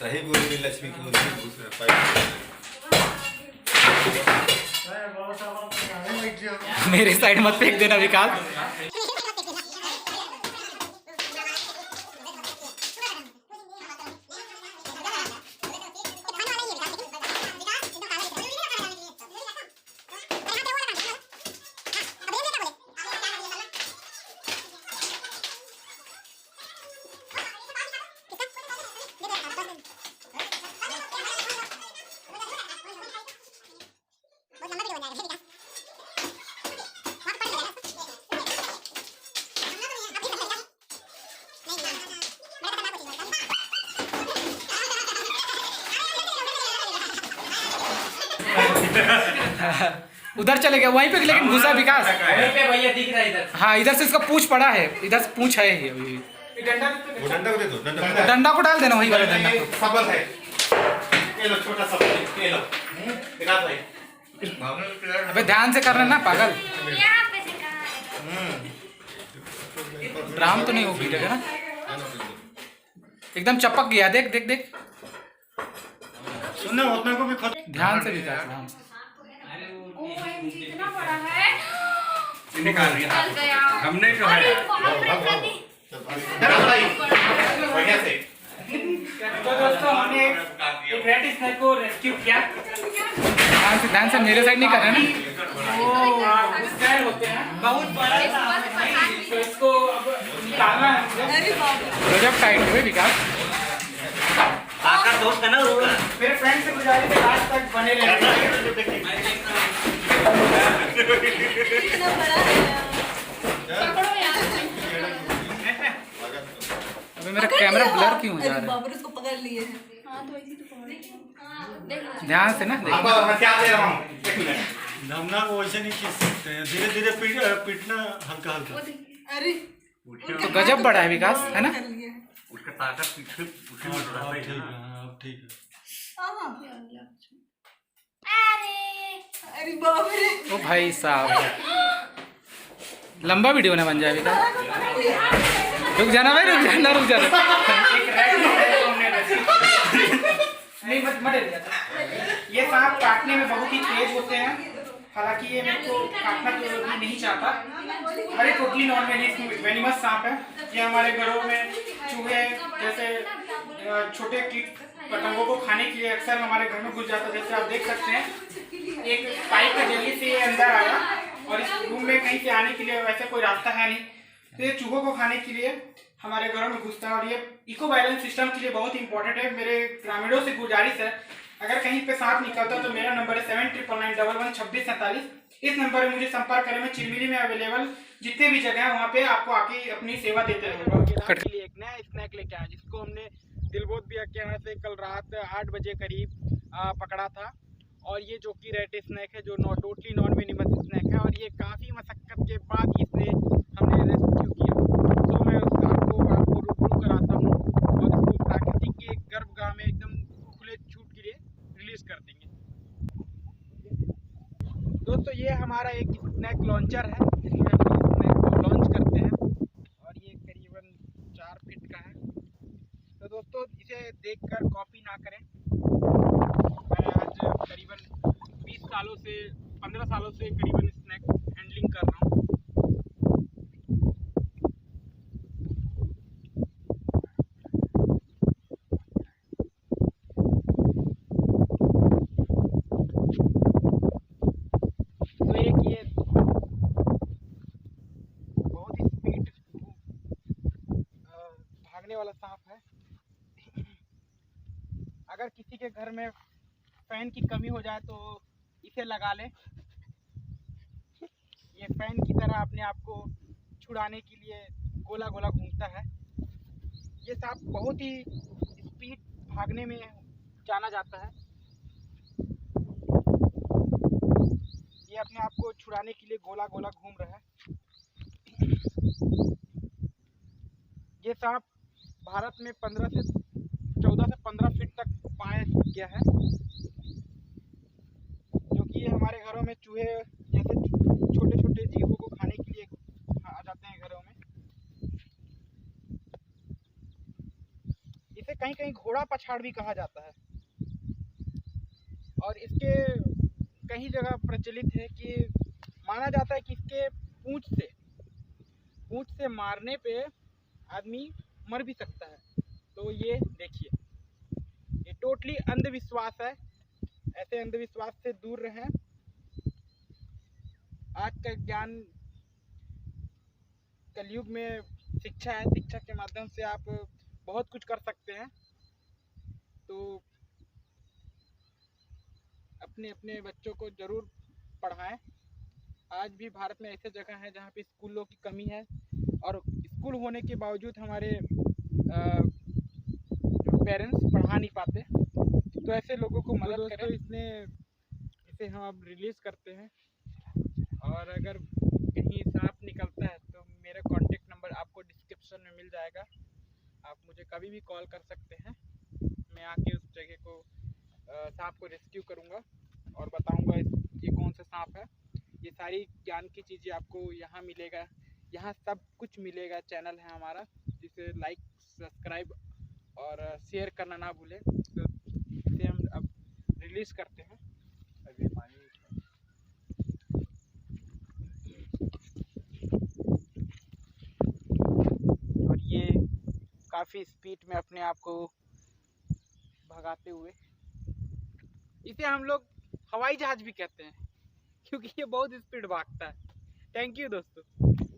सही बोल रही लक्ष्मी की मुझे घुस रहा मेरे साइड मत फेंक देना विकास। उधर चले गया वहीं पे, लेकिन घुसा विकास वहीं पे भैया दिख रहा है इधर। हाँ इधर से इसका पूछ पड़ा है, इधर से पूछ है ही अभी। वो डंडा को दे दो, डंडा डंडा को डाल देना वही वाला डंडा को। सबल है, ये लो छोटा सा, ये लो दिखा भाई। अबे ध्यान से करना ना पागल, ड्राम तो नहीं हो गिरेगा ना। एकदम चपक गया, देख देख देख, सुनना उतना को भी ध्यान से विकास, ध्यान से। इतना बड़ा है, निकाल दिया निकल गया। हमने जो है बढ़िया से। तो दोस्तों हमने एक रेड स्नेक को रेस्क्यू किया। ध्यान से मेरे साइड नहीं कर रहे ना, वो स्नेक होते हैं बहुत बड़ा था, तो इसको अब निकालना है। गजब टाइट हुए विकास, आकर दोस्त है ना वो। मेरे फ्रेंड से गुजारिश है लास्ट तक बने रहना। पकड़ो यार। अबे मेरा कैमरा ब्लर क्यों हो जा रहा है? उसको पकड़ लिए हैं। हाँ तो ऐसी तो पकड़। ध्यान से ना देख। आपको मैं क्या दे रहा हूँ, एक मिनट। धमना को वैसे नहीं खींच सकते हैं, धीरे धीरे पीटना हल्का हल्का। अरे तो गजब बड़ा है विकास, है ना? कर लिए हैं। उसका ताकत पीछे उसी में हाँ, रहा है ठीक ना। है, अब ठीक है। अरे बाप रे, ओ भाई साहब, लंबा वीडियो ना बन जाए विकास। रुक जाना भाई, रुक जाना, रुक जाना। नहीं मत दिया था। ये सांप काटने में बहुत ही तेज होते हैं, हालांकि ये मेरे को काटना तो भी नहीं चाहता। अरे टोटली नॉन वेनिमस सांप है। ये हमारे घरों में चूहे जैसे छोटे कीट पतंगों को खाने के लिए अक्सर हमारे घर में घुस जाता है। जैसे आप देख सकते हैं, एक पाइप का जल्दी से ये अंदर आया और इस रूम में कहीं से आने के लिए वैसे कोई रास्ता है नहीं, तो ये चूहों को खाने के लिए हमारे घरों में घुसता है। और ये इको बैलेंस सिस्टम के लिए बहुत इंपॉर्टेंट है। मेरे ग्रामीणों से गुजारिश है, अगर कहीं पे सांप निकलता है तो मेरा नंबर है 7999112647। इस नंबर में मुझे संपर्क करें। मैं चिरमिली में अवेलेबल जितने भी जगह है वहाँ पे आपको आके अपनी सेवा देते रहेंगे। के लिए एक नया स्नैक लेके आया, जिसको हमने दिलबोध भैया के यहाँ से कल रात 8 बजे करीब पकड़ा था। और ये जो कि रेड स्नैक है, जो टोटली नॉन वेनिमस स्नैक है, और ये काफ़ी मशक्क़त के बाद इसने हमने रेस्क्यू किया। तो मैं उस आपको रूबरू कराता हूँ और इसको प्राकृतिक के गर्भगृह में एकदम खुले छूट के लिए रिलीज कर देंगे। दोस्तों ये हमारा एक स्नैक लॉन्चर है, जिसमें हम स्नैक को लॉन्च करते हैं, और ये करीबन 4 फीट का है। तो दोस्तों इसे देखकर कॉपी ना करें। मैं आज करीबन 20 सालों से 15 सालों से करीबन स्नैक हैंडलिंग कर रहा हूँ। तो एक ये बहुत ही स्पीड भागने वाला सांप है। अगर किसी के घर में फैन की कमी हो जाए तो इसे लगा ले। ये फैन की तरह अपने आप को छुड़ाने के लिए गोला गोला घूमता है। ये सांप बहुत ही स्पीड भागने में जाना जाता है। ये अपने आप को छुड़ाने के लिए गोला गोला घूम रहा है। ये सांप भारत में 14 से 15 फीट तक पाया गया है, जो कि हमारे घरों में चूहे जैसे छोटे छोटे जीवों को खाने के लिए आ जाते हैं घरों में। इसे कहीं कहीं घोड़ा पछाड़ भी कहा जाता है। और इसके कई जगह प्रचलित है कि माना जाता है कि इसके पूंछ से मारने पे आदमी मर भी सकता है। तो ये देखिए, ये टोटली अंधविश्वास है। ऐसे अंधविश्वास से दूर रहें। आज का ज्ञान कलयुग में शिक्षा है, शिक्षा के माध्यम से आप बहुत कुछ कर सकते हैं। तो अपने अपने बच्चों को ज़रूर पढ़ाएं। आज भी भारत में ऐसे जगह हैं जहाँ पे स्कूलों की कमी है, और स्कूल होने के बावजूद हमारे पेरेंट्स पढ़ा नहीं पाते। तो ऐसे लोगों को मदद करें। इसे हम अब रिलीज़ करते हैं, और अगर कहीं सांप निकलता है तो मेरा कॉन्टेक्ट नंबर आपको डिस्क्रिप्शन में मिल जाएगा। आप मुझे कभी भी कॉल कर सकते हैं। मैं आके उस जगह को सांप को रेस्क्यू करूँगा और बताऊँगा ये कौन सा सांप है। ये सारी ज्ञान की चीज़ें आपको यहाँ मिलेगा, यहाँ सब कुछ मिलेगा। चैनल है हमारा, जिसे लाइक, सब्सक्राइब और शेयर करना ना भूलें। तो इसे हम अब रिलीज़ करते हैं। अभी और ये काफ़ी स्पीड में अपने आप को भगाते हुए, इसे हम लोग हवाई जहाज़ भी कहते हैं क्योंकि ये बहुत स्पीड भागता है। थैंक यू दोस्तों।